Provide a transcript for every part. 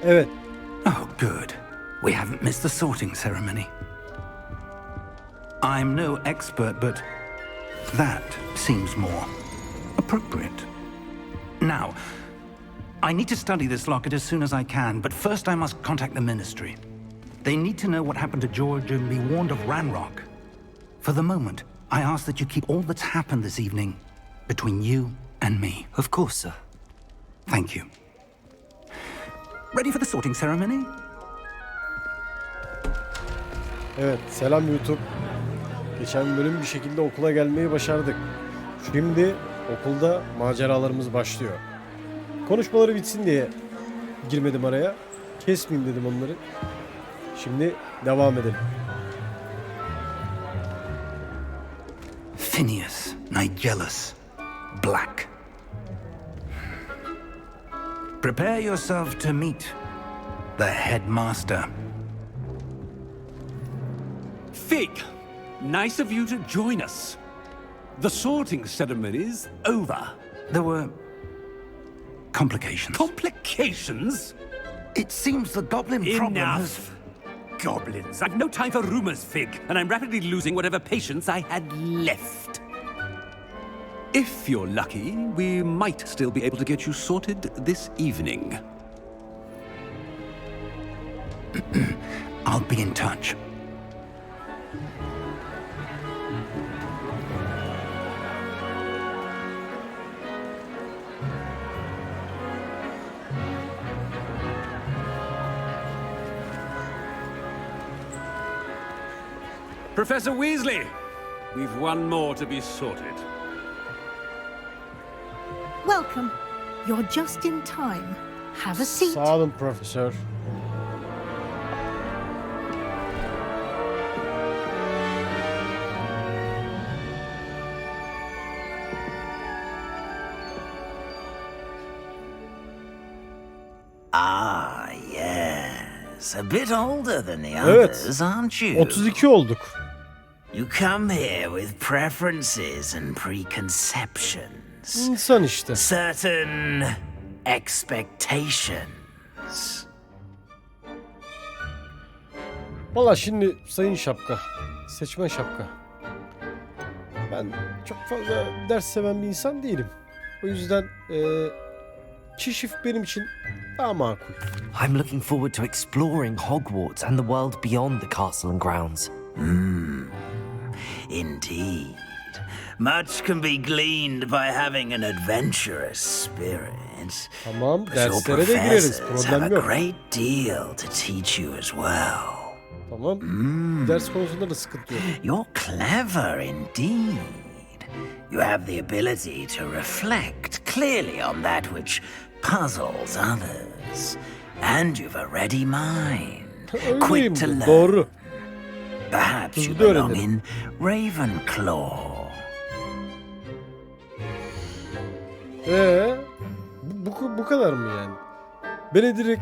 Evet. Oh, good. We haven't missed the sorting ceremony. I'm no expert, but that seems more appropriate. Now, I need to study this locket as soon as I can, but first I must contact the ministry. They need to know what happened to George and be warned of Ranrock. For the moment, I ask that you keep all that's happened this evening between you and me. Of course, sir. Thank you. Ready for the sorting ceremony? Evet, selam YouTube. Geçen bölüm bir şekilde okula gelmeyi başardık. Şimdi okulda maceralarımız başlıyor. Konuşmaları bitsin diye girmedim araya. Kesmeyeyim dedim onları. Şimdi devam edelim. Phineas, Nigellus, Black. Prepare yourself to meet the headmaster. Fig, nice of you to join us. The sorting ceremony's over. There were complications. Complications? It seems the goblin problem has... Enough! Goblins. I've no time for rumors, Fig, and I'm rapidly losing whatever patience I had left. If you're lucky, we might still be able to get you sorted this evening. I'll be in touch. Professor Weasley, we've one more to be sorted. Welcome. You're just in time. Have a seat. Sağ olun profesör. Ah, yes. A bit older than the Evet. others, aren't you? 32 olduk. You come here with preferences and preconceptions. İnsan işte. Certain expectations. Valla şimdi sayın şapka. Seçmen şapka. Ben çok fazla ders seven bir insan değilim. O yüzden keşif benim için daha makul. I'm looking forward to exploring Hogwarts and the world beyond the castle and grounds. Indeed. Much can be gleaned by having an adventurous spirit. Tamam, But your derslere de gireriz. professors have Problem a yok. great deal to teach you as well. Tamam. Ders konusunda da sıkıntı yok. You're clever indeed. You have the ability to reflect clearly on that which puzzles others. And you've a ready mind. Öyleyim Quick to de, learn. doğru. Perhaps you Hızlı belong öğrenirim. in Ravenclaw. Bu kadar mı yani? Beni direkt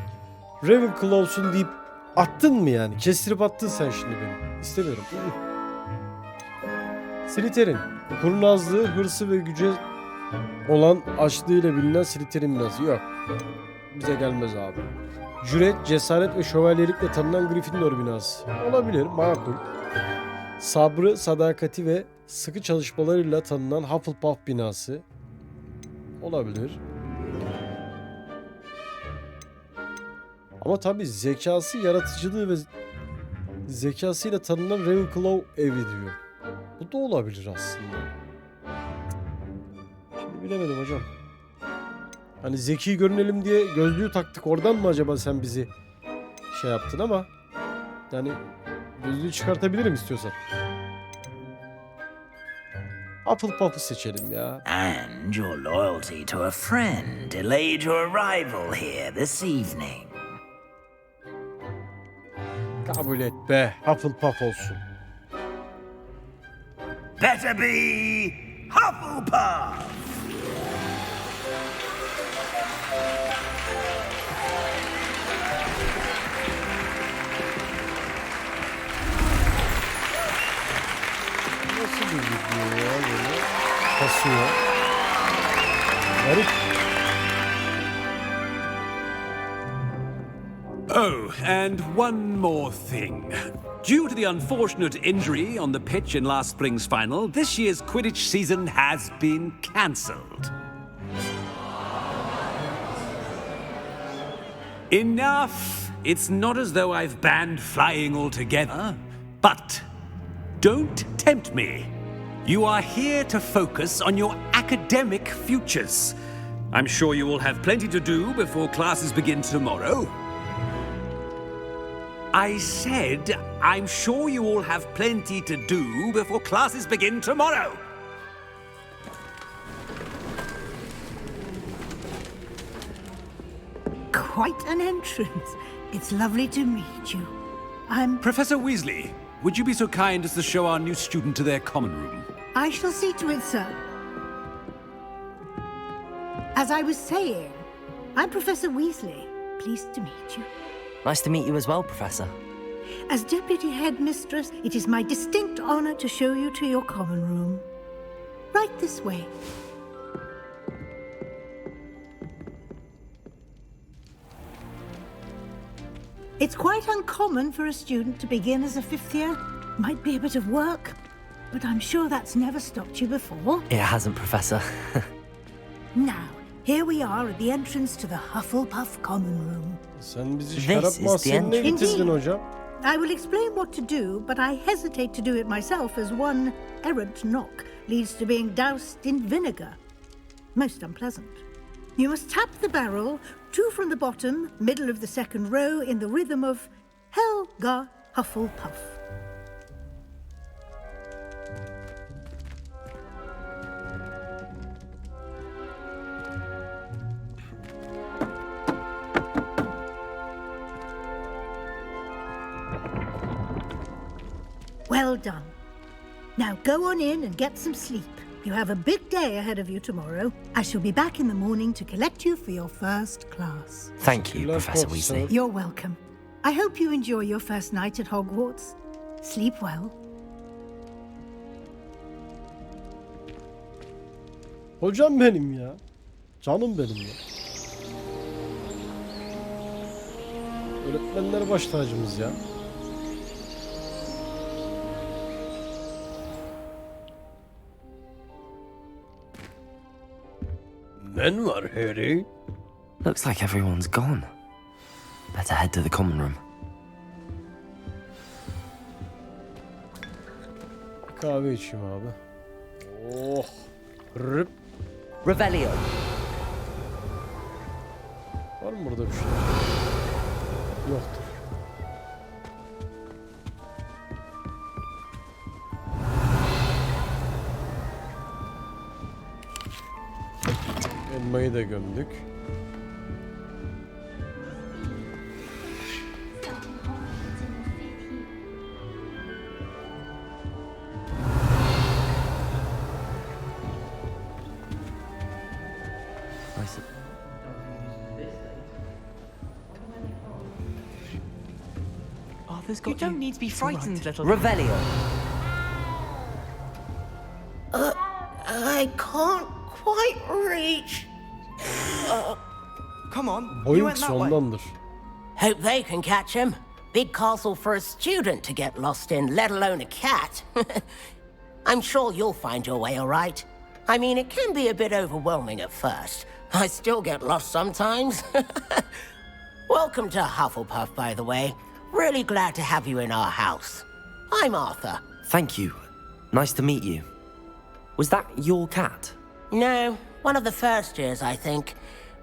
Ravenclaw'sun deyip attın mı yani? Kestirip attın sen şimdi beni. İstemiyorum. Slytherin. Kurnazlığı, hırsı ve güce olan açlığıyla bilinen Slytherin binası. Yok. Bize gelmez abi. Cüret, cesaret ve şövalyelikle tanınan Gryffindor binası. Olabilir, makul. Sabrı, sadakati ve sıkı çalışmalarıyla tanınan Hufflepuff binası. Olabilir. Ama tabii zekası, yaratıcılığı ve zekasıyla tanınan Ravenclaw evi diyor. Bu da olabilir aslında. Şimdi bilemedim hocam. Hani zeki görünelim diye gözlüğü taktık, oradan mı acaba sen bizi şey yaptın, ama yani gözlüğü çıkartabilirim istiyorsan. Hufflepuff'ı seçelim ya. And your loyalty to a friend delayed your arrival here this evening. Kabul et be, Hufflepuff olsun. Better be Hufflepuff! Nasıl bir video ya böyle? Kasıyor. Garip. Oh, and one more thing. Due to the unfortunate injury on the pitch in last spring's final, this year's Quidditch season has been cancelled. Enough! It's not as though I've banned flying altogether, but don't tempt me. You are here to focus on your academic futures. I'm sure you will have plenty to do before classes begin tomorrow. I said, I'm sure you all have plenty to do before classes begin tomorrow. Quite an entrance. It's lovely to meet you. Professor Weasley, would you be so kind as to show our new student to their common room? I shall see to it, sir. As I was saying, I'm Professor Weasley. Pleased to meet you. Nice to meet you as well, Professor. As Deputy Headmistress, it is my distinct honor to show you to your common room. Right this way. It's quite uncommon for a student to begin as a fifth year. Might be a bit of work, but I'm sure that's never stopped you before. It hasn't, Professor. Now, here we are at the entrance to the Hufflepuff common room. Sen bizi This şarap is the mahzenine entrance. getirdin hocam. I will explain what to do, but I hesitate to do it myself as one errant knock leads to being doused in vinegar. Most unpleasant. You must tap the barrel, 2 from the bottom, middle of the second row, in the rhythm of Helga Hufflepuff. Well done. Now go on in and get some sleep. You have a big day ahead of you tomorrow. I shall be back in the morning to collect you for your first class. Thank you, Love Professor Professor. Weasley. You're welcome. I hope you enjoy your first night at Hogwarts. Sleep well. Hocam benim ya. Canım benim ya. Öğretmenler baş tacımız ya. Men var Harry. Looks like everyone's gone. Better head to the common room. Kahve içeyim abi. Oh. Rıp. Revelio. Var mı burada bir şey? Yoktur. Elmayı da gömdük. You don't need to be frightened, little... Revelio. I can't quite reach. Come on, you Boyun went kısa that way. ondandır. Hope they can catch him. Big castle for a student to get lost in, let alone a cat. I'm sure you'll find your way all right. I mean, it can be a bit overwhelming at first. I still get lost sometimes. Welcome to Hufflepuff, by the way. Really glad to have you in our house. I'm Arthur. Thank you. Nice to meet you. Was that your cat? No, one of the first years, I think.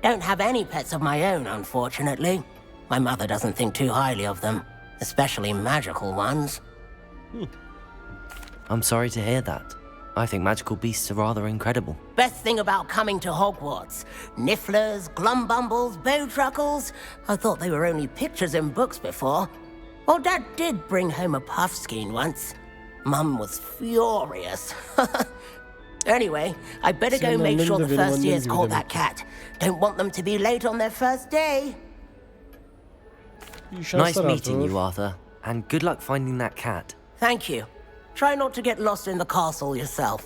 Don't have any pets of my own, unfortunately. My mother doesn't think too highly of them, especially magical ones. I'm sorry to hear that. I think magical beasts are rather incredible. Best thing about coming to Hogwarts. Nifflers, glumbumbles, bowtruckles. I thought they were only pictures in books before. Well, Dad did bring home a puffskein once. Mum was furious. Anyway, I better go Senin make annen sure de the benim first annem years gibi caught demek that ki. cat. Don't want them to be late on their first day. İyi Nice şanslar meeting Arthur. you, Arthur. And good luck finding that cat. Thank you. Try not to get lost in the castle yourself.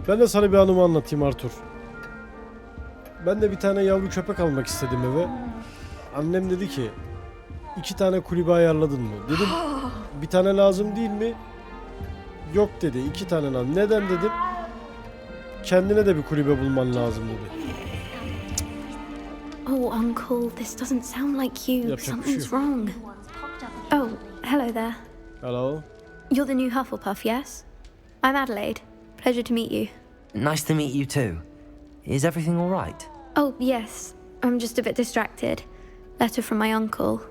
Ben de sana bir anımı anlatayım Arthur. Ben de bir tane yavru köpek almak istedim eve. Annem dedi ki 2 tane kulübe ayarladın mı? Dedim bir tane lazım değil mi? Yok dedi, 2 tane lazım. Neden dedim? Kendine de bir kulübe bulman lazım dedi. Oh, Uncle, this doesn't sound like you. Yapacak bir şey Something's yok. wrong. Oh, hello there. Hello. You're the new Hufflepuff, yes? I'm Adelaide. Pleasure to meet you. Nice to meet you too. Is everything all right? Oh, yes. I'm just a bit distracted. Letter from my uncle.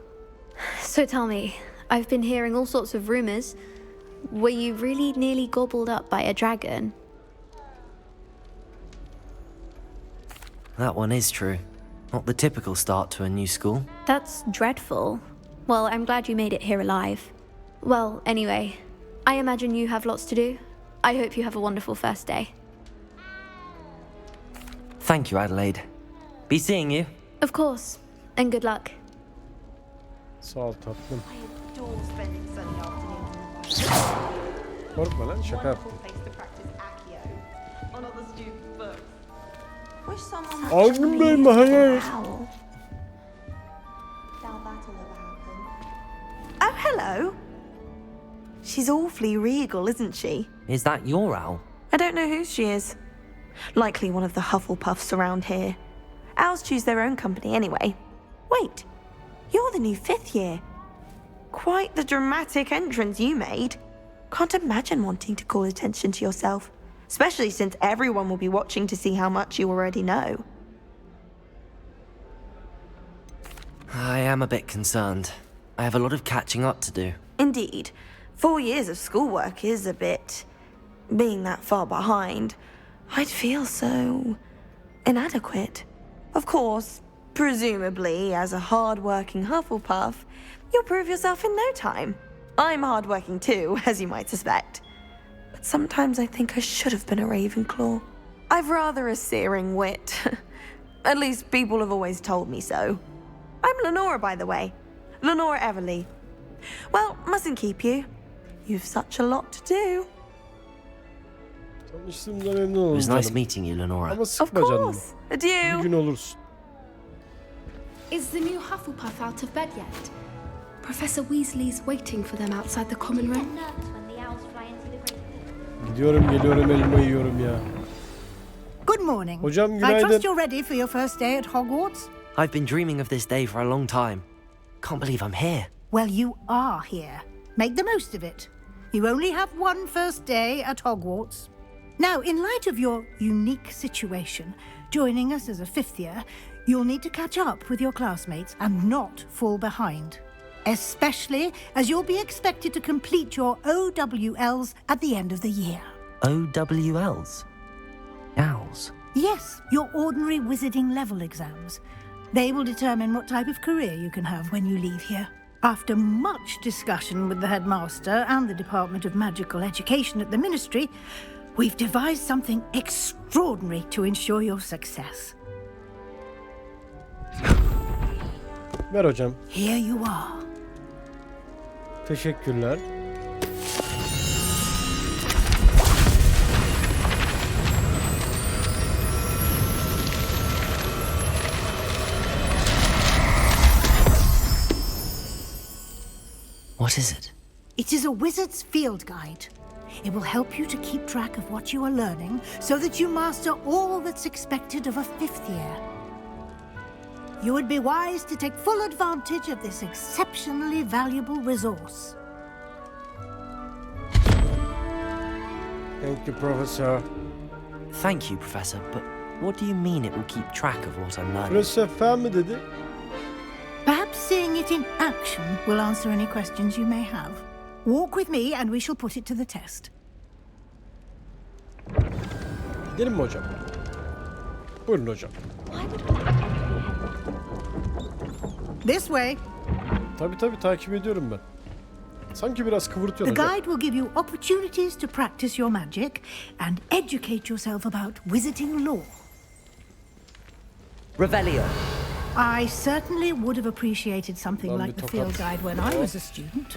So tell me, I've been hearing all sorts of rumors. Were you really nearly gobbled up by a dragon? That one is true. Not the typical start to a new school. That's dreadful. Well, I'm glad you made it here alive. Well, anyway, I imagine you have lots to do. I hope you have a wonderful first day. Thank you, Adelaide. Be seeing you. Of course, and good luck. Sağ ol tatlım. I adore spending Sunday afternoons. Korkma lan, şaka yaptım. Place to practice Accio on other students' books. Wish someone Algın Bey mi? Hayır. Doubt that'll ever happen. Oh, hello. She's awfully regal, isn't she? Is that your owl? I don't know who she is. Likely one of the Hufflepuffs around here. Owls choose their own company anyway. Wait, you're the new 5th year. Quite the dramatic entrance you made. Can't imagine wanting to call attention to yourself, especially since everyone will be watching to see how much you already know. I am a bit concerned. I have a lot of catching up to do. Indeed, 4 years of schoolwork is a bit... Being that far behind, I'd feel so... inadequate. Of course, presumably, as a hard-working Hufflepuff, you'll prove yourself in no time. I'm hard-working too, as you might suspect. But sometimes I think I should have been a Ravenclaw. I've rather a searing wit. At least people have always told me so. I'm Lenora, by the way. Lenora Everly. Well, mustn't keep you. You've such a lot to do. Tanıştığımda memnun It oldum was nice canım. meeting you, Lenora. Ama Of sıkma canım. course. Adieu. Bir gün olursun. Is the new Hufflepuff out of bed yet? Professor Weasley's waiting for them outside the common room. Gidiyorum geliyorum elma yiyorum ya. Good morning. Hocam I günaydın. trust you're ready for your first day at Hogwarts? I've been dreaming of this day for a long time. Can't believe I'm here. Well, you are here. Make the most of it. You only have one first day at Hogwarts. Now, in light of your unique situation, joining us as a 5th year, you'll need to catch up with your classmates and not fall behind. Especially as you'll be expected to complete your OWLs at the end of the year. OWLs? Owls? Yes, your ordinary wizarding level exams. They will determine what type of career you can have when you leave here. After much discussion with the headmaster and the Department of Magical Education at the Ministry, we've devised something extraordinary to ensure your success. Ver hocam. Here you are. Teşekkürler. What is it? It is a wizard's field guide. It will help you to keep track of what you are learning so that you master all that's expected of a 5th year. You would be wise to take full advantage of this exceptionally valuable resource. Thank you Professor. Thank you, Professor, but what do you mean it will keep track of what I'm learning? Profesör mi dedi? Perhaps seeing it in action will answer any questions you may have. Walk with me and we shall put it to the test. Gidelim mi hocam? Buyurun hocam. This way. Tabii takip ediyorum ben. Sanki biraz kıvırtıyor The hocam. guide will give you opportunities to practice your magic and educate yourself about wizarding lore. Revelio. I certainly would have appreciated something Lan like bir the tokat. field guide when I was a student.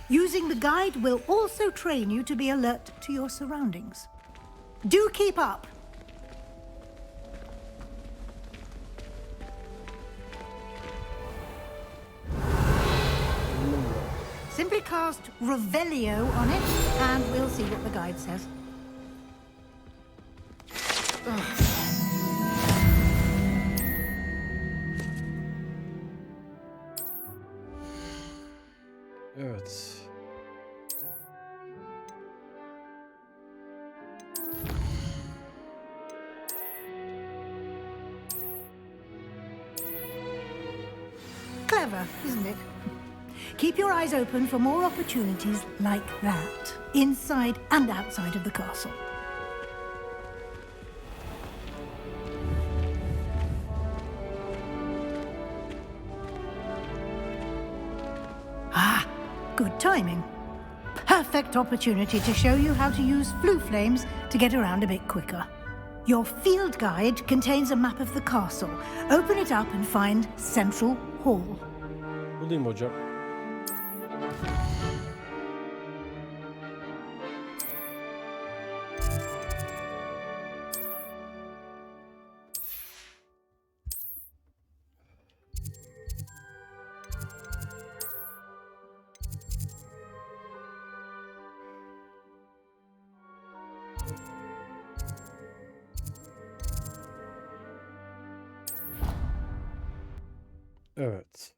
Using the guide will also train you to be alert to your surroundings. Do keep up. Simply cast Revelio on it, and we'll see what the guide says. Evet. Clever, isn't it? Keep your eyes open for more opportunities like that, inside and outside of the castle. Ah, good timing. Perfect opportunity to show you how to use flue flames to get around a bit quicker. Your field guide contains a map of the castle. Open it up and find Central Hall. Bulayım hocam. Evet.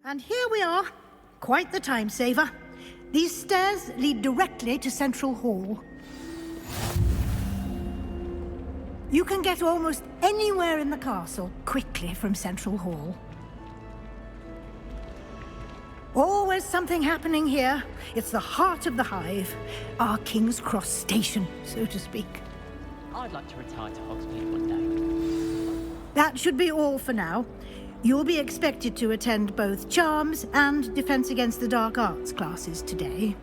And here we are. Quite the time saver. These stairs lead directly to Central Hall. You can get almost anywhere in the castle quickly from Central Hall. Always something happening here. It's the heart of the hive. Our King's Cross station, so to speak. I'd like to retire to Hogsmeade one day. That should be all for now. You'll be expected to attend both Charms and Defense Against the Dark Arts classes today.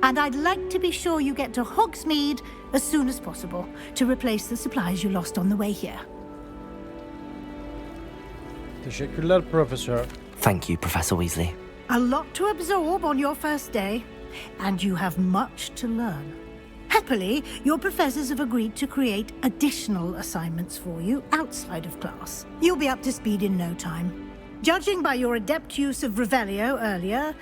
And I'd like to be sure you get to Hogsmeade as soon as possible to replace the supplies you lost on the way here. Teşekkürler Profesör. Thank you, Professor Weasley. A lot to absorb on your first day, and you have much to learn. Happily, your professors have agreed to create additional assignments for you outside of class. You'll be up to speed in no time. Judging by your adept use of Revelio earlier,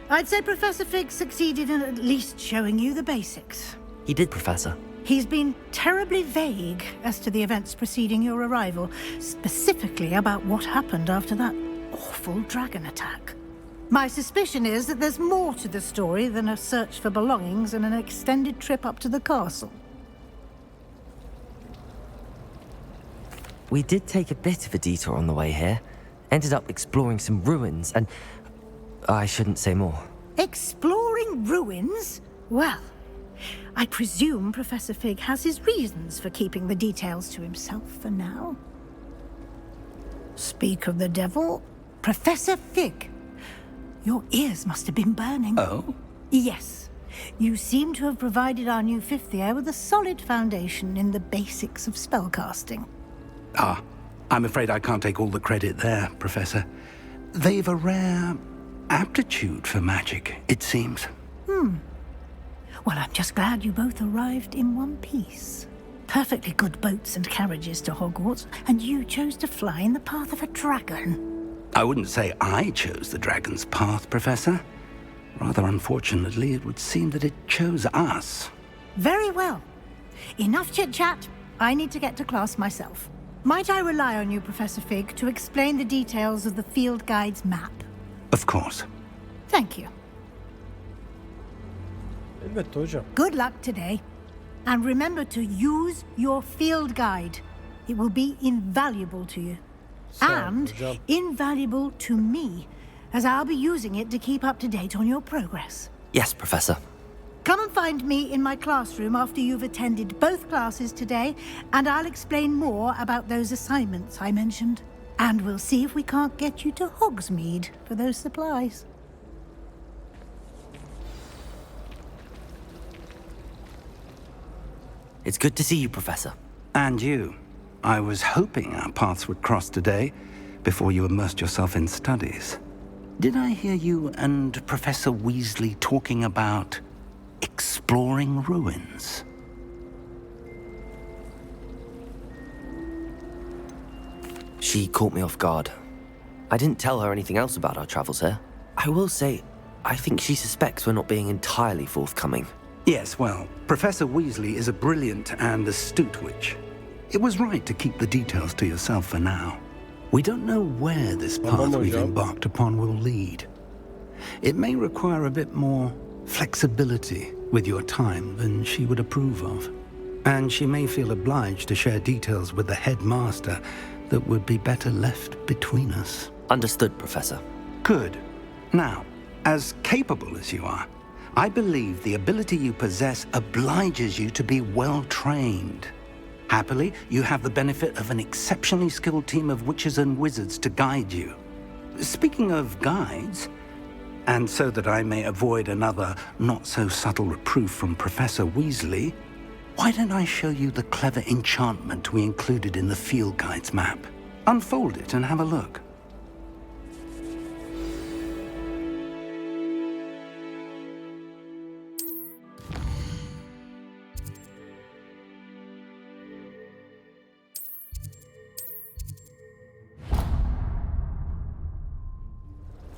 I'd say Professor Fig succeeded in at least showing you the basics. He did, Professor. He's been terribly vague as to the events preceding your arrival, specifically about what happened after that awful dragon attack. My suspicion is that there's more to the story than a search for belongings and an extended trip up to the castle. We did take a bit of a detour on the way here. Ended up exploring some ruins and... I shouldn't say more. Exploring ruins? Well, I presume Professor Fig has his reasons for keeping the details to himself for now. Speak of the devil, Professor Fig. Your ears must have been burning. Oh? Yes. You seem to have provided our new fifth year with a solid foundation in the basics of spellcasting. Ah, I'm afraid I can't take all the credit there, Professor. They've a rare aptitude for magic, it seems. Well, I'm just glad you both arrived in one piece. Perfectly good boats and carriages to Hogwarts, and you chose to fly in the path of a dragon. I wouldn't say I chose the dragon's path, Professor. Rather unfortunately, it would seem that it chose us. Very well. Enough chit-chat. I need to get to class myself. Might I rely on you, Professor Fig, to explain the details of the field guide's map? Of course. Thank you. Elbette hocam. Good luck today. And remember to use your field guide. It will be invaluable to you. Sağ ol And hocam. invaluable to me, as I'll be using it to keep up to date on your progress. Yes, Professor. Come and find me in my classroom after you've attended both classes today, and I'll explain more about those assignments I mentioned. And we'll see if we can't get you to Hogsmeade for those supplies. It's good to see you, Professor. And you. I was hoping our paths would cross today, before you immersed yourself in studies. Did I hear you and Professor Weasley talking about exploring ruins? She caught me off guard. I didn't tell her anything else about our travels here. I will say, I think she suspects we're not being entirely forthcoming. Yes, well, Professor Weasley is a brilliant and astute witch. It was right to keep the details to yourself for now. We don't know where this path we've embarked upon will lead. It may require a bit more flexibility with your time than she would approve of. And she may feel obliged to share details with the headmaster that would be better left between us. Understood, Professor. Good. Now, as capable as you are, I believe the ability you possess obliges you to be well trained. Happily, you have the benefit of an exceptionally skilled team of witches and wizards to guide you. Speaking of guides, and so that I may avoid another not-so-subtle reproof from Professor Weasley, why don't I show you the clever enchantment we included in the field guide's map? Unfold it and have a look.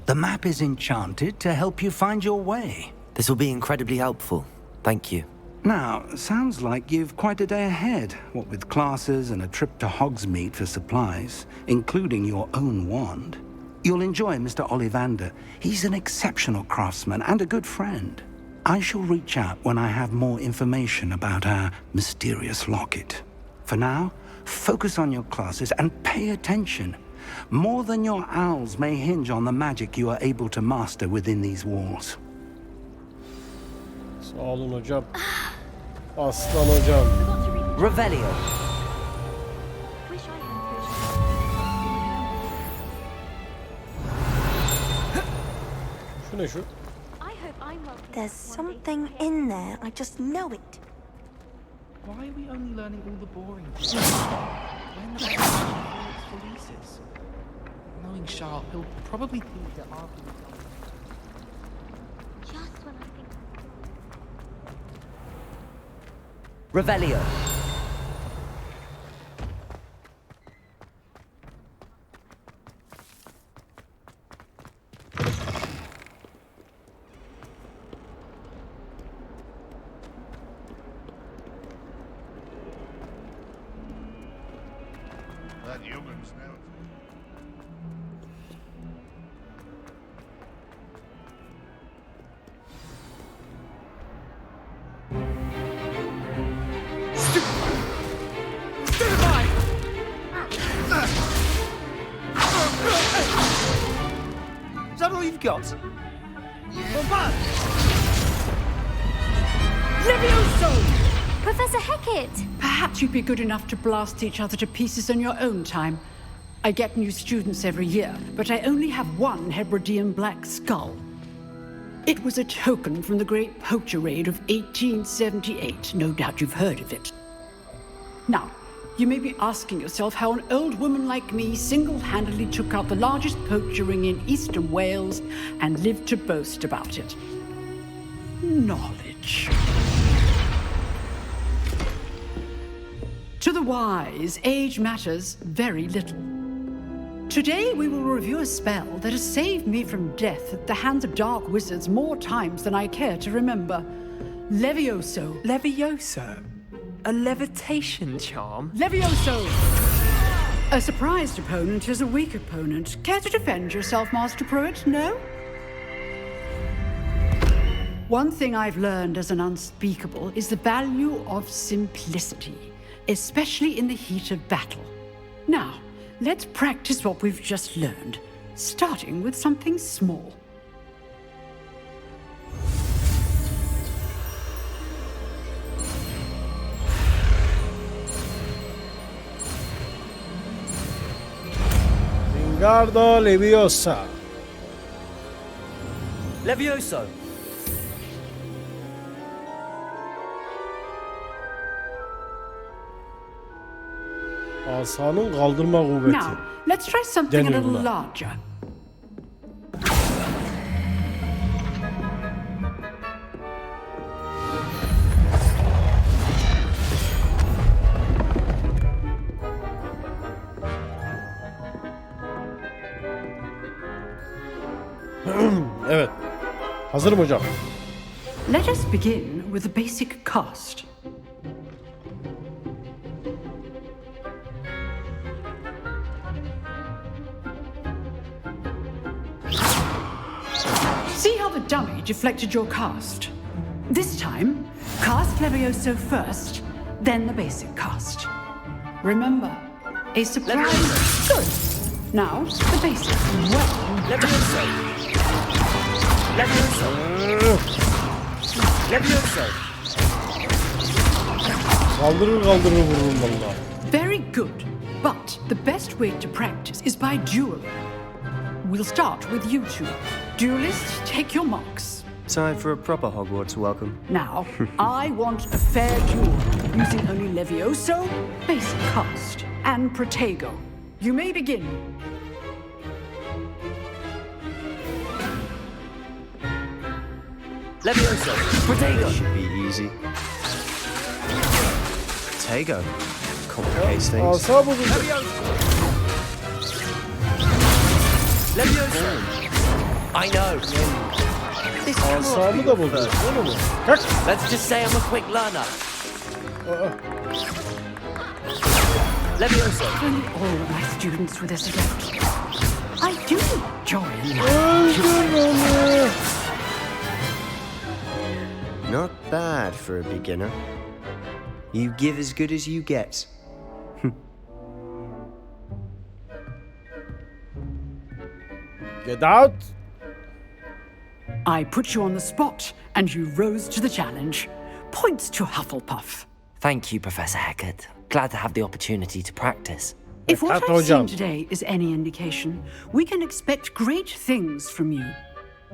The map is enchanted to help you find your way. This will be incredibly helpful. Thank you. Now, sounds like you've quite a day ahead, what with classes and a trip to Hogsmeade for supplies, including your own wand. You'll enjoy Mr. Ollivander. He's an exceptional craftsman and a good friend. I shall reach out when I have more information about our mysterious locket. For now, focus on your classes and pay attention. More than your owls may hinge on the magic you are able to master within these walls. Sağ olun hocam. Aslan hocam. Revelio. Şu ne şu? There's something in there. I just know it. Why are we only learning all the boring stuff? When the best releases? Knowing Charles, he'll probably think that our Just when I think. Revelio. That human's now. Is that all you've got? Professor Hecat! Perhaps you'd be good enough to blast each other to pieces in your own time. I get new students every year, but I only have one Hebridean black skull. It was a token from the Great Poacher Raid of 1878. No doubt you've heard of it. Now, you may be asking yourself how an old woman like me single-handedly took out the largest poacher ring in eastern Wales and lived to boast about it. Knowledge. To the wise, age matters very little. Today we will review a spell that has saved me from death at the hands of dark wizards more times than I care to remember. Levioso. Levioso? A levitation charm? Levioso! A surprised opponent is a weak opponent. Care to defend yourself, Master Pruitt? No? One thing I've learned as an unspeakable is the value of simplicity, especially in the heat of battle. Now, let's practice what we've just learned, starting with something small. Wingardo Leviosa. Levioso. Asanın kaldırma kuvveti. Now, let's try something a Deniyor little buna. larger. Hazırım hocam. Let us begin with the basic cast. See how the dummy deflected your cast? This time, cast Levioso first, then the basic cast. Remember, a surprise. Good. Now, the basic. Well, Levioso! Levioso! Levioso! Kaldırır vururum valla. very good. But the best way to practice is by duel. We'll start with you two. Duelists, take your marks. Time for a proper Hogwarts welcome. Now, I want a fair duel, using only Levioso, basic cast, and Protego. You may begin. Levioso! Protego! Should be easy. Protego. Complicates things. Asa bozuldu. Levioso! I know. Asamı da bozuldu. Öyle mi? Kalk. Let's just say I'm a quick learner. Aa. Levioso! Only all of my students with this adept. I do enjoy Öldür onu. Not bad for a beginner. You give as good as you get. Get out. I put you on the spot, and you rose to the challenge. Points to Hufflepuff. Thank you, Professor Hecat. Glad to have the opportunity to practice. If what Kat I've seen hocam. today is any indication, we can expect great things from you.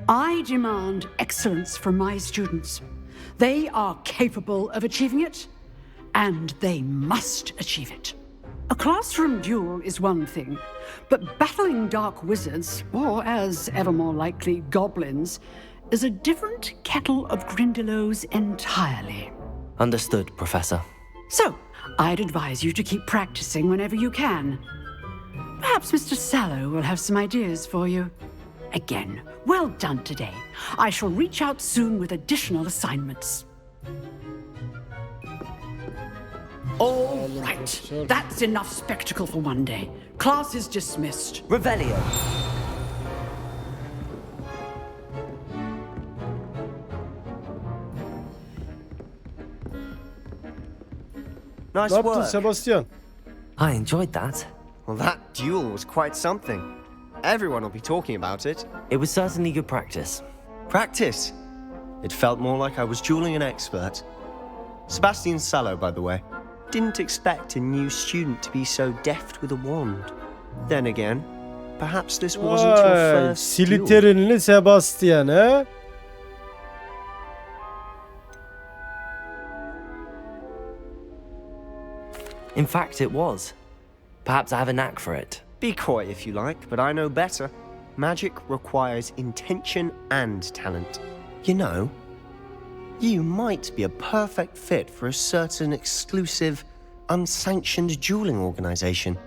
I demand excellence from my students. They are capable of achieving it, and they must achieve it. A classroom duel is one thing, but battling dark wizards, or as ever more likely, goblins, is a different kettle of Grindylows entirely. Understood, Professor. So, I'd advise you to keep practicing whenever you can. Perhaps Mr. Sallow will have some ideas for you. Again, well done today. I shall reach out soon with additional assignments. All right, that's enough spectacle for one day. Class is dismissed. Revelio! Nice Ne yaptın work. Sebastian? I enjoyed that. Well, that duel was quite something. Everyone will be talking about it. It was certainly good practice. Practice. It felt more like I was dueling an expert. Sebastian Sallow, by the way. Didn't expect a new student to be so deft with a wand. Then again, perhaps this wasn't your Vay, first duel. Slytherinli Sebastian he? In fact, it was. Perhaps I have a knack for it. Be coy if you like, but I know better. Magic requires intention and talent. You know, you might be a perfect fit for a certain exclusive, unsanctioned dueling organization.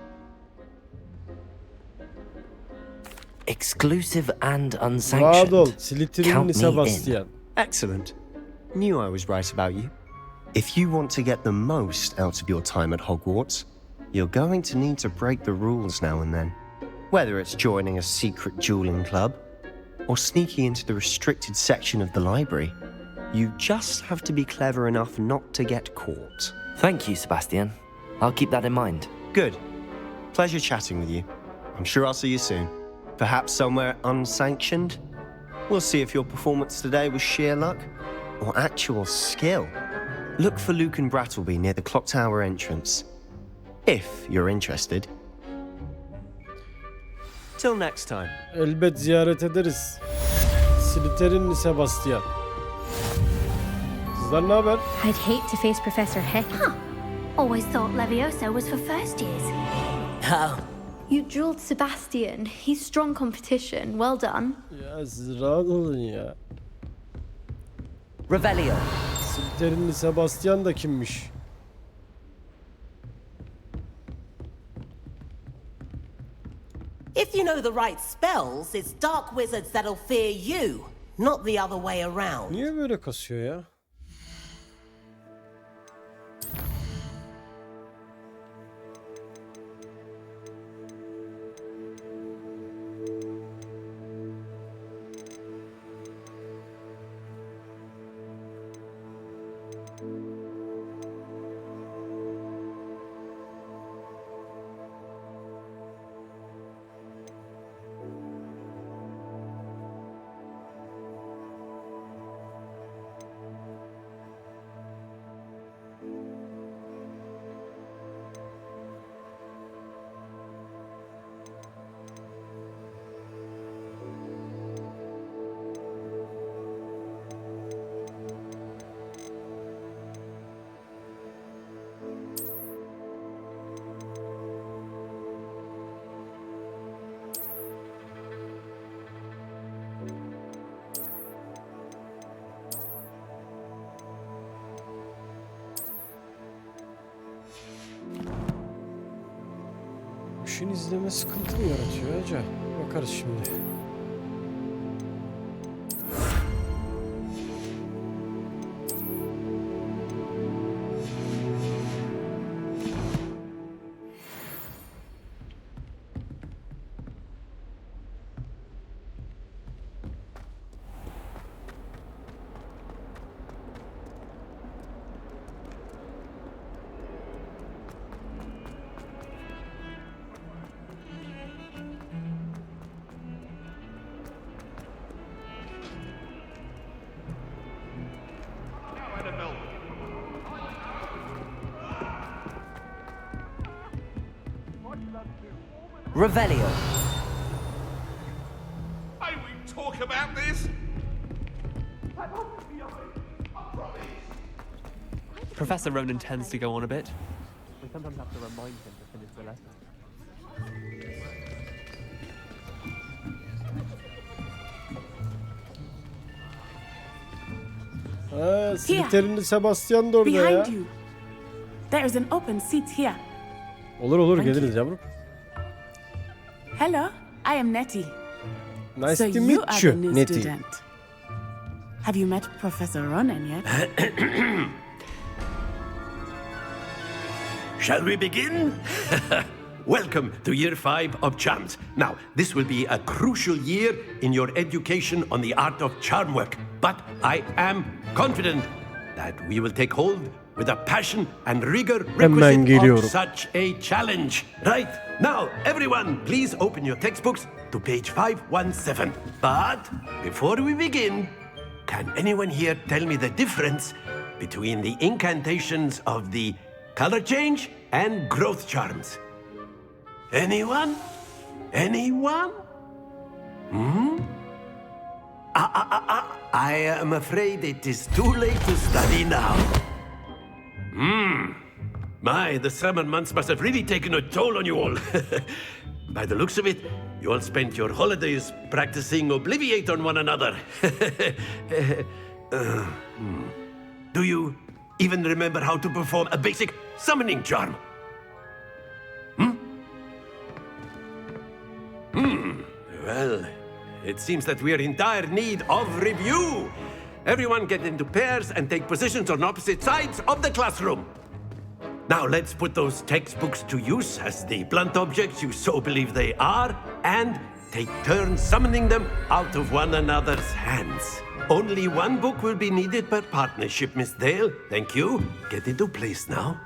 Exclusive and Rahat ol. unsanctioned. Count Slytherinli me Sebastian. Excellent. Knew I was right about you. If you want to get the most out of your time at Hogwarts, you're going to need to break the rules now and then. Whether it's joining a secret dueling club or sneaking into the restricted section of the library, you just have to be clever enough not to get caught. Thank you, Sebastian. I'll keep that in mind. Good. Pleasure chatting with you. I'm sure I'll see you soon. Perhaps somewhere unsanctioned? We'll see if your performance today was sheer luck or actual skill. Look for Luke and Brattleby near the clock tower entrance. If you're interested. Till next time. Elbet ziyaret ederiz. Slytherinli Sebastian. Kızlar ne haber? I'd hate to face Professor Hecat. Always thought Levioso was for first years. Oh. You drilled Sebastian. He's strong competition. Well done. Ya siz rahat olun ya. Revelio. Slytherinli Sebastian da kimmiş? If you know the right spells, it's dark wizards that'll fear you. not the other way around. Niye böyle kasıyor ya? İşin izleme sıkıntı mı yaratıyor acaba? Bakarız şimdi. Revelio. May we talk about this? Professor Ronan tends to go on a bit. We sometimes have to remind him to finish the lesson. Ha, Slytherin'li Sebastian da orada ya. Behind you. There is an open seat here. Olur geliriz yavrum. Hello, I am Nettie. Nice so to you meet are you, the new Nettie. student. Have you met Professor Ronan yet? Shall we begin? Welcome to year 5 of charms. Now, this will be a crucial year in your education on the art of charm work. But I am confident that we will take hold with a passion and rigor requisite of such a challenge. Right, now, everyone, please open your textbooks to page 517. But before we begin, can anyone here tell me the difference between the incantations of the color change and growth charms? Anyone? Anyone? I am afraid it is too late to study now. My, the summer months must have really taken a toll on you all. By the looks of it, you all spent your holidays practicing Obliviate on one another. Do you even remember how to perform a basic summoning charm? Well, it seems that we are in dire need of review. Everyone get into pairs and take positions on opposite sides of the classroom. Now let's put those textbooks to use as the blunt objects you so believe they are, and take turns summoning them out of one another's hands. Only one book will be needed per partnership, Miss Dale. Thank you. Get into place now.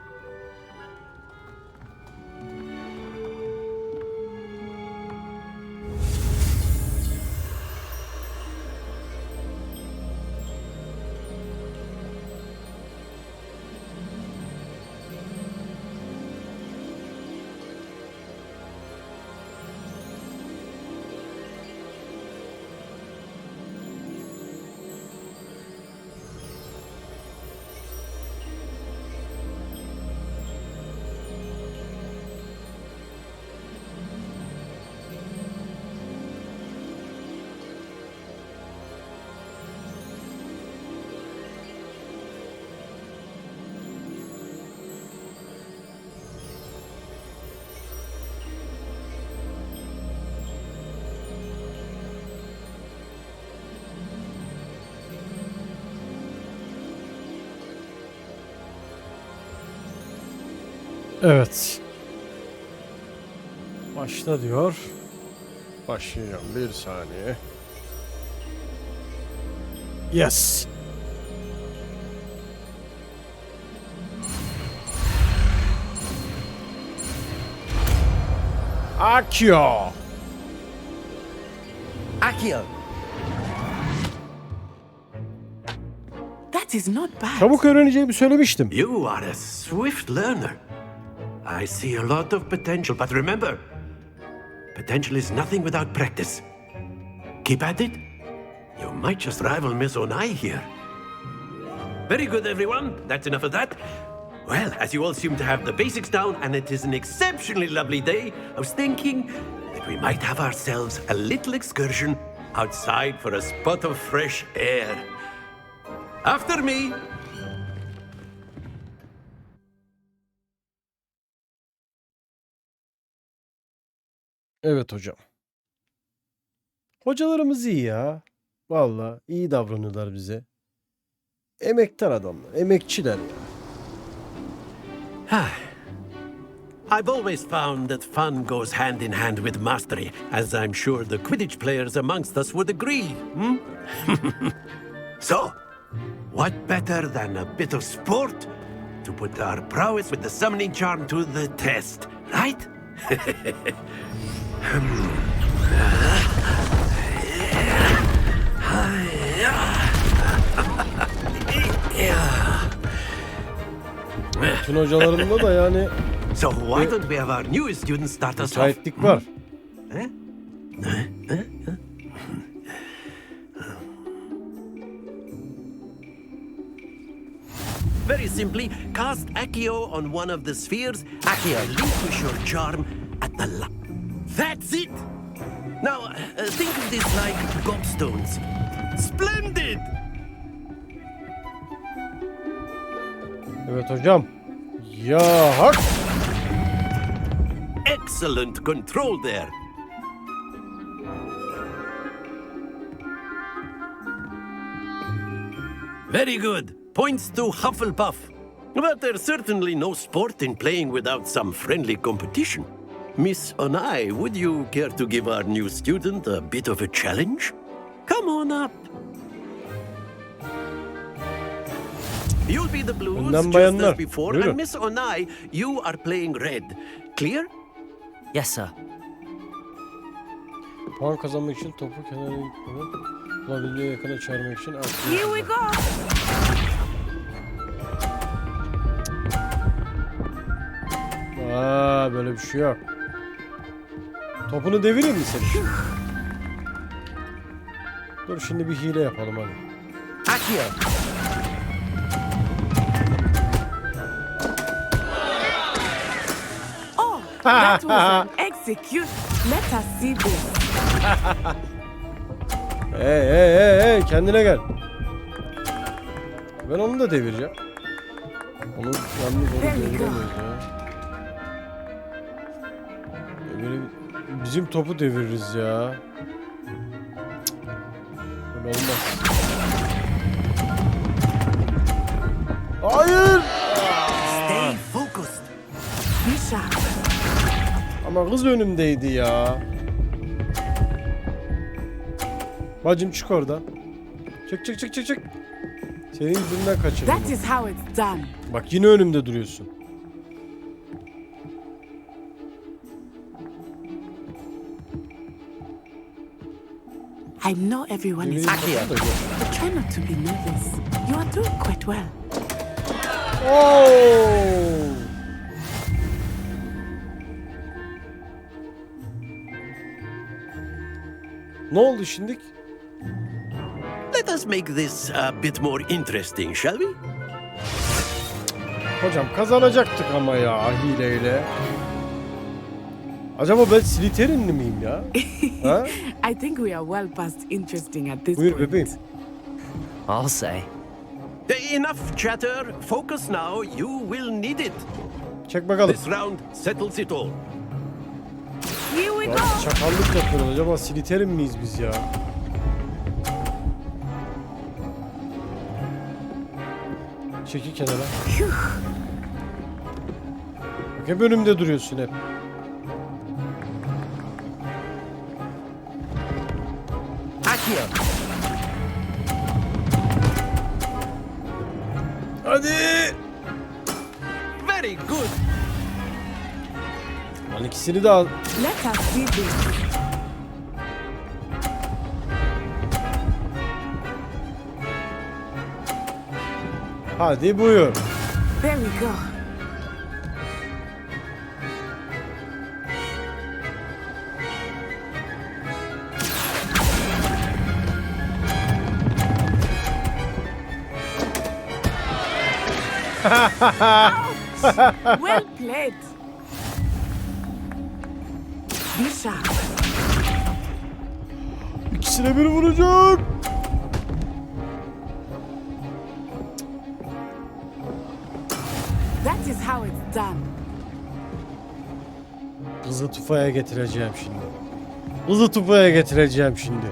Evet. Başla diyor. Başlayacağım. Bir saniye. Yes. Akio. Akio. That is not bad. Çabuk öğreneceğimi söylemiştim. You are a swift learner. I see a lot of potential, but remember, potential is nothing without practice. Keep at it. You might just rival Miss Onai here. Very good, everyone. That's enough of that. Well, as you all seem to have the basics down, and it is an exceptionally lovely day, I was thinking that we might have ourselves a little excursion outside for a spot of fresh air. After me. Evet hocam. Hocalarımız iyi ya. Vallahi iyi davranıyorlar bize. Emektar adamlar, emekçiler ya. I've always found that fun goes hand in hand with mastery, as I'm sure the Quidditch players amongst us would agree. So, what better than a bit of sport to put our prowess with the summoning charm to the test, right? Bütün hocalarımda da yani So why don't we have our newest student start us off? müsaitlik var. Very simply, cast Accio on one of the spheres. Accio, relinquish your charm at the That's it! Now, think of this like gobstones. Splendid! Evet hocam. Ya hak. Excellent control there. Very good. Points to Hufflepuff. But there's certainly no sport in playing without some friendly competition. Miss Onai, would you care to give our new student a bit of a challenge? Come on up. You'll be the blues just as before, and Miss Onai, you are playing red. Clear? Yes, sir. Puan kazanmak için topu kenara gitmeden olabildiği yakına çağırmak için Here we go. Böyle bir şey yok. Topunu devireyim mi seni? Dur şimdi bir hile yapalım hadi. Accio. Oh, that was an execute. Let us see this. Hey kendine gel. Ben onu da devireceğim. Onu yalnız deviremeyiz ya. Böyle bizim topu deviririz ya. Böyle olmaz. Hayır! Stay focused. Be sharp. Ama kız önümdeydi ya. Bacım çık oradan. Çık. Senin yüzünden kaçırdım. That is how it's done. Bak yine önümde duruyorsun. I know everyone is here, but try not to be nervous. You are doing quite well. Oh! Ne oldu şimdi? Let us make this a bit more interesting, shall we? Hocam kazanacaktık ama ya hileyle. Acaba ben Slytherin'li miyim ya? Ha? I think we are well past interesting at this Buyur point. bebeğim. I'll say. Enough chatter. Focus now. You will need it. Çek bakalım. This round settles it all. Here we Ya go. biz çakallık yapıyoruz. Acaba Slytherin miyiz biz ya? Çekil kenara. hep önümde duruyorsun hep. Hadi. Very good. Lan ikisini de al. Let us see this. Hadi buyur. There we go. Well played. Be sharp. İkisine biri vuracak. That is how it's done. Kızı tufaya getireceğim şimdi. Kızı tufaya getireceğim şimdi.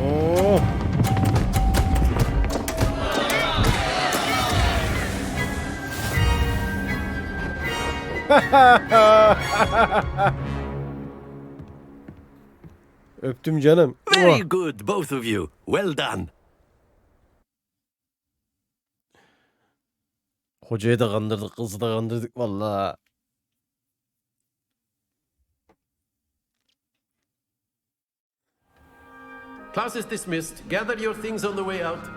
Oo. Öptüm canım. Very good, both of you. Well done. Hocayı da kandırdık, kızı da kandırdık vallahi. Class is dismissed. Gather your things on the way out.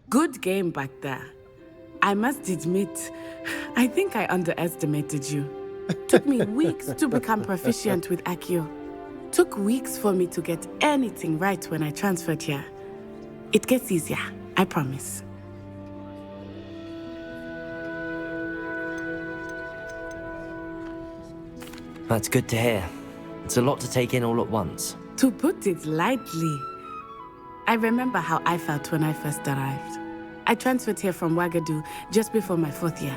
Good game back there. I must admit, I think I underestimated you. Took me weeks to become proficient with Accio. Took weeks for me to get anything right when I transferred here. It gets easier, I promise. That's good to hear. It's a lot to take in all at once. To put it lightly, I remember how I felt when I first arrived. I transferred here from Ouagadougou just before my 4th year.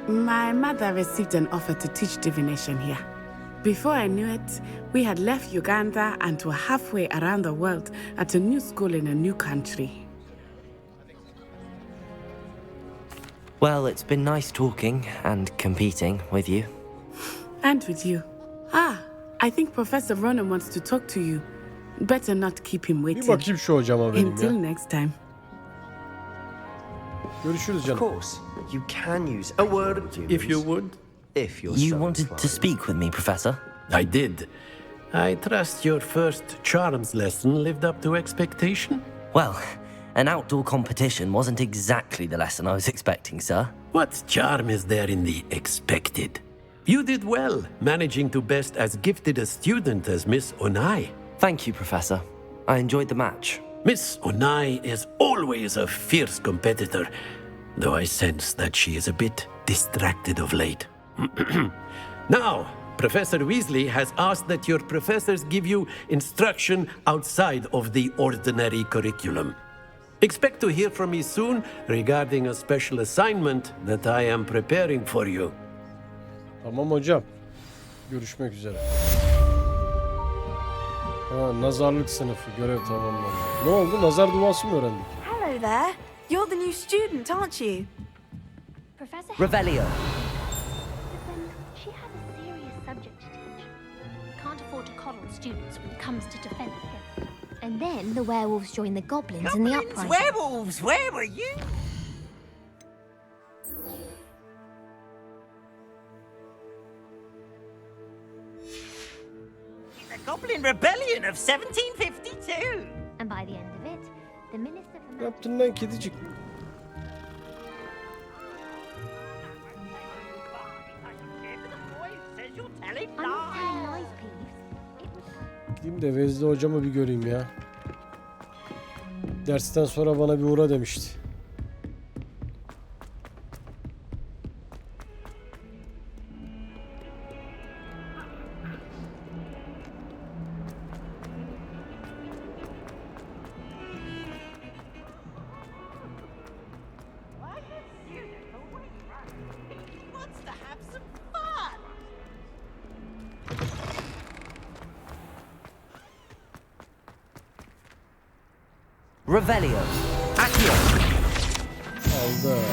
My mother received an offer to teach divination here. Before I knew it, we had left Uganda and were halfway around the world at a new school in a new country. Well, it's been nice talking and competing with you. And with you. I think Professor Ronan wants to talk to you. Better not keep him waiting. Bir bakayım şu hocama benim Until ya. next time. Görüşürüz canım. Of course, you can use a word If you would. if you're You so wanted to inclined. speak with me, Professor? I did. I trust your first charms lesson lived up to expectation. Well, an outdoor competition wasn't exactly the lesson I was expecting, sir. What charm is there in the expected? You did well, managing to best as gifted a student as Miss Onai. Thank you, Professor. I enjoyed the match. Miss Onai is always a fierce competitor, though I sense that she is a bit distracted of late. Now, Professor Weasley has asked that your professors give you instruction outside of the ordinary curriculum. Expect to hear from me soon regarding a special assignment that I am preparing for you. Tamam hocam. Görüşmek üzere. Nazarlık sınıfı görev tamamlandı. Ne oldu? Nazar duası mı öğrendik? Hello there. You're the new student, aren't you? Professor Revelio. She has a serious subject to teach. Can't afford to coddle students when it comes to defending him. And then the werewolves join the goblins in the uprising. Werewolves, where were you? The Goblin Rebellion of 1752. And by the end of it, the Minister for Ne yaptın lan kedicik? I'm not telling lies, Peeves. Gideyim de Vezli hocamı bir göreyim ya. Dersten sonra bana bir uğra demişti. Revelio. Accio. Oralarda.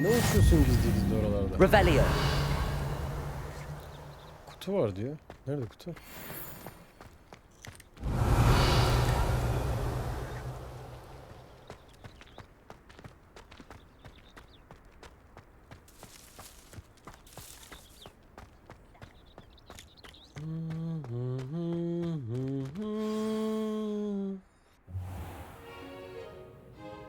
Ne uçuyorsun gizli gizli oralarda? Revelio. Kutu var diyor. Nerede kutu?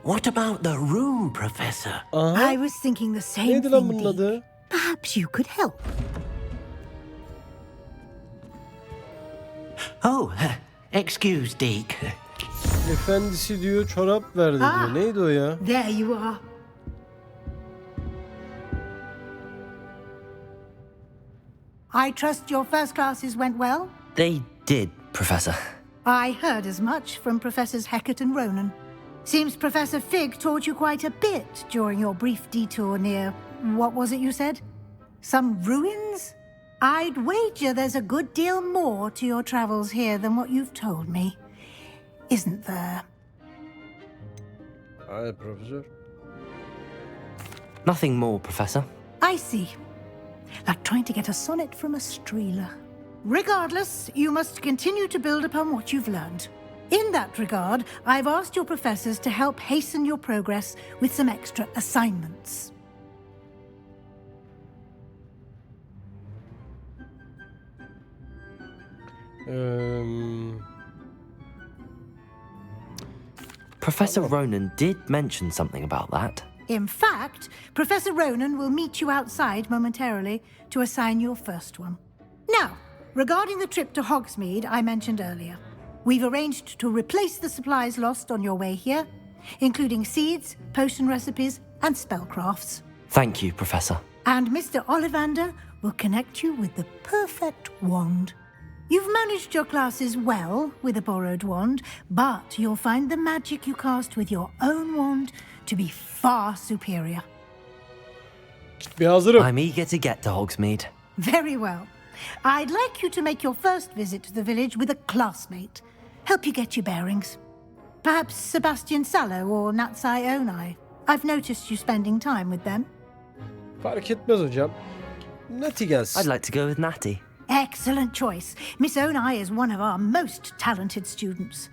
What about the room, Professor? I was thinking the same Neydi lan thing, bunun Deke. adı? Perhaps you could help. Oh, excuse, Deke. Efendisi diyor çorap verdi diyor. Neydi o ya? There you are. I trust your first classes went well? They did, Professor. I heard as much from Professors Hecat and Ronan. Seems Professor Fig taught you quite a bit during your brief detour near... what was it you said? Some ruins? I'd wager there's a good deal more to your travels here than what you've told me. Isn't there? Hi, Professor. Nothing more, Professor. I see. Like trying to get a sonnet from a streeler. Regardless, you must continue to build upon what you've learned. In that regard, I've asked your professors to help hasten your progress with some extra assignments. Professor Ronan did mention something about that. In fact, Professor Ronan will meet you outside momentarily to assign your first one. Now, regarding the trip to Hogsmeade I mentioned earlier, we've arranged to replace the supplies lost on your way here, including seeds, potion recipes, and spellcrafts. Thank you, Professor. And Mr. Ollivander will connect you with the perfect wand. You've managed your classes well with a borrowed wand, but you'll find the magic you cast with your own wand to be far superior. I'm eager to get to Hogsmeade. Very well. I'd like you to make your first visit to the village with a classmate. Help you get your bearings. Perhaps Sebastian Sallow or Natsai Onai. I've noticed you spending time with them. Fark etmez hocam. Natty gelsin. I'd like to go with Natty. Excellent choice. Miss Onai is one of our most talented students.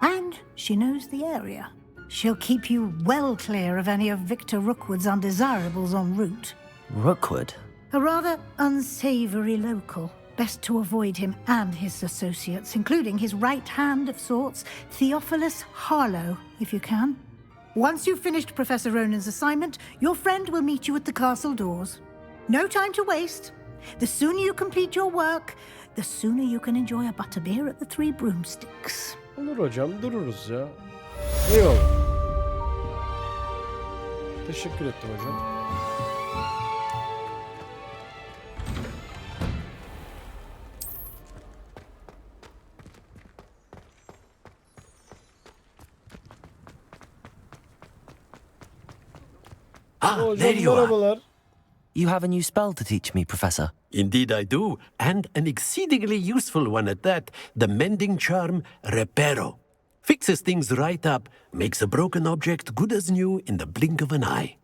And she knows the area. She'll keep you well clear of any of Victor Rookwood's undesirables en route. Rookwood? A rather unsavory local. Best to avoid him and his associates, including his right hand of sorts, Theophilus Harlow, if you can. Once you've finished Professor Ronan's assignment, your friend will meet you at the castle doors. No time to waste. The sooner you complete your work, the sooner you can enjoy a butterbeer at the Three Broomsticks. Olur hocam, dururuz ya. Eyvallah. Teşekkür ettim hocam. There you are. You have a new spell to teach me, Professor. Indeed I do, and an exceedingly useful one at that, the mending charm Reparo. Fixes things right up, makes a broken object good as new in the blink of an eye.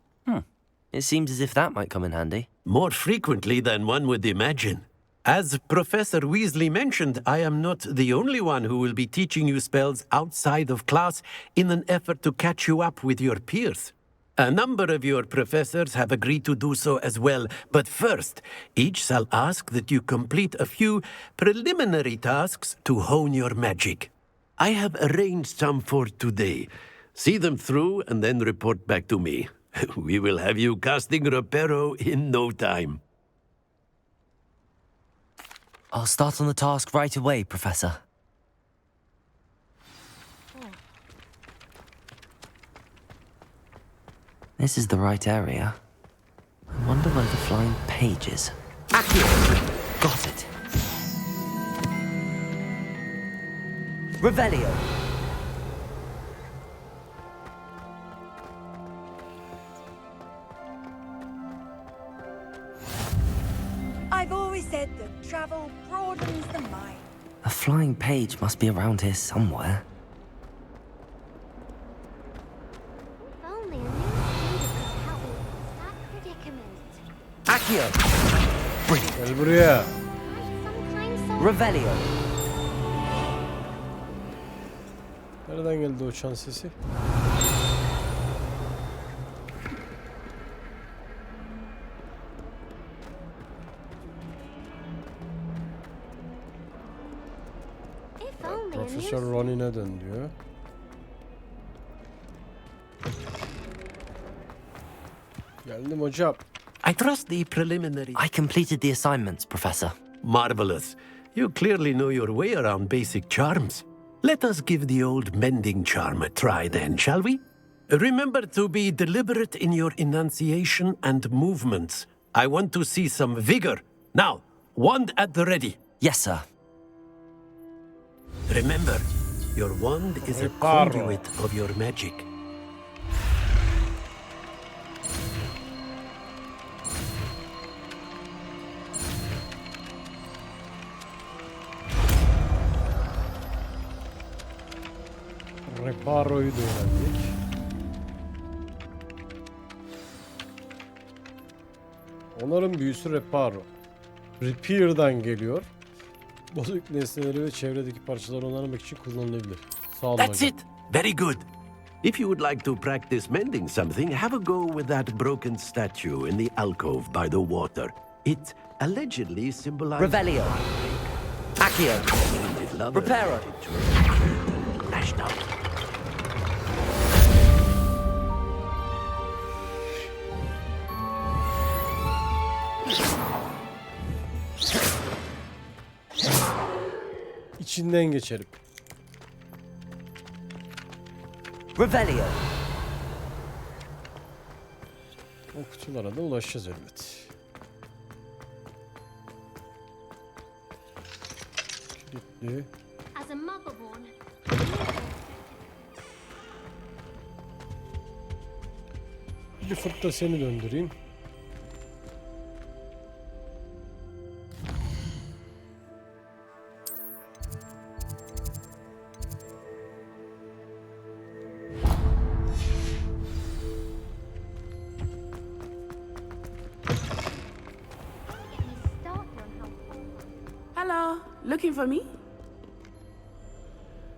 It seems as if that might come in handy. More frequently than one would imagine. As Professor Weasley mentioned, I am not the only one who will be teaching you spells outside of class in an effort to catch you up with your peers. A number of your professors have agreed to do so as well, but first, each shall ask that you complete a few preliminary tasks to hone your magic. I have arranged some for today. See them through and then report back to me. We will have you casting Reparo in no time. I'll start on the task right away, Professor. This is the right area. I wonder where the flying page is. Got it. Revelio. I've always said that travel broadens the mind. A flying page must be around here somewhere. Accio. Brilliant. Gel buraya. Revelio. Nereden geldi o çan sesi? Profesör Ronin'e dön diyor. Geldim hocam. I trust the preliminary. I completed the assignments, Professor. Marvelous. You clearly know your way around basic charms. Let us give the old mending charm a try then, shall we? Remember to be deliberate in your enunciation and movements. I want to see some vigor. Now, wand at the ready. Yes, sir. Remember, your wand is a conduit of your magic. Reparo'yu da öğrendik. Onların büyüsü Reparo. Repair'dan geliyor. Bozuk nesneleri ve çevredeki parçaları onarmak için kullanılabilir. Sağ olun That's hocam. it. Very good. If you would like to practice mending something, have a go with that broken statue in the alcove by the water. It allegedly symbolizes... Revelio. Accio. Reparo. Lashed out. İçinden geçelim. Revelio. O kutulara da ulaşacağız elbet. Kilitli. As a motherborn, Bir fırtta seni döndüreyim. Hello, looking for me?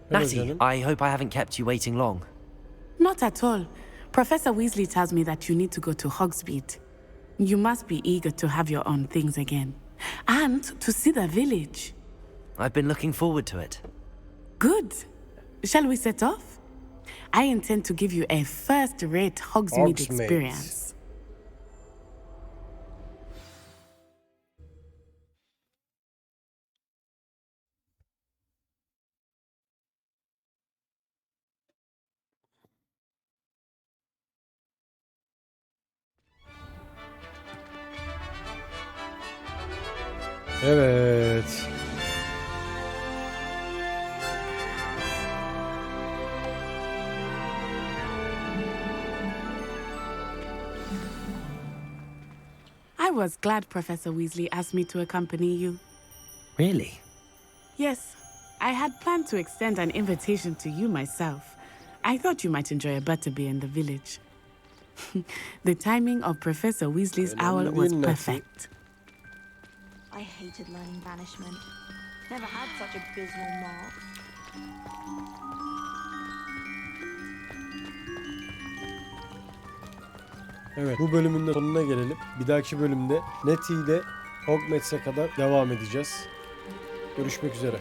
Natty, I hope I haven't kept you waiting long. Not at all. Professor Weasley tells me that you need to go to Hogsmeade. You must be eager to have your own things again. And to see the village. I've been looking forward to it. Good. Shall we set off? I intend to give you a first-rate Hogsmeade experience. Evet. I was glad Professor Weasley asked me to accompany you. Really? Yes, I had planned to extend an invitation to you myself. I thought you might enjoy a butterbeer in the village. The timing of Professor Weasley's owl was perfect. I hated learning banishment. Never had such abysmal marks. Evet, bu bölümün de sonuna gelelim. Bir dahaki bölümde Nettie ile Hogwarts'e kadar devam edeceğiz. Görüşmek üzere.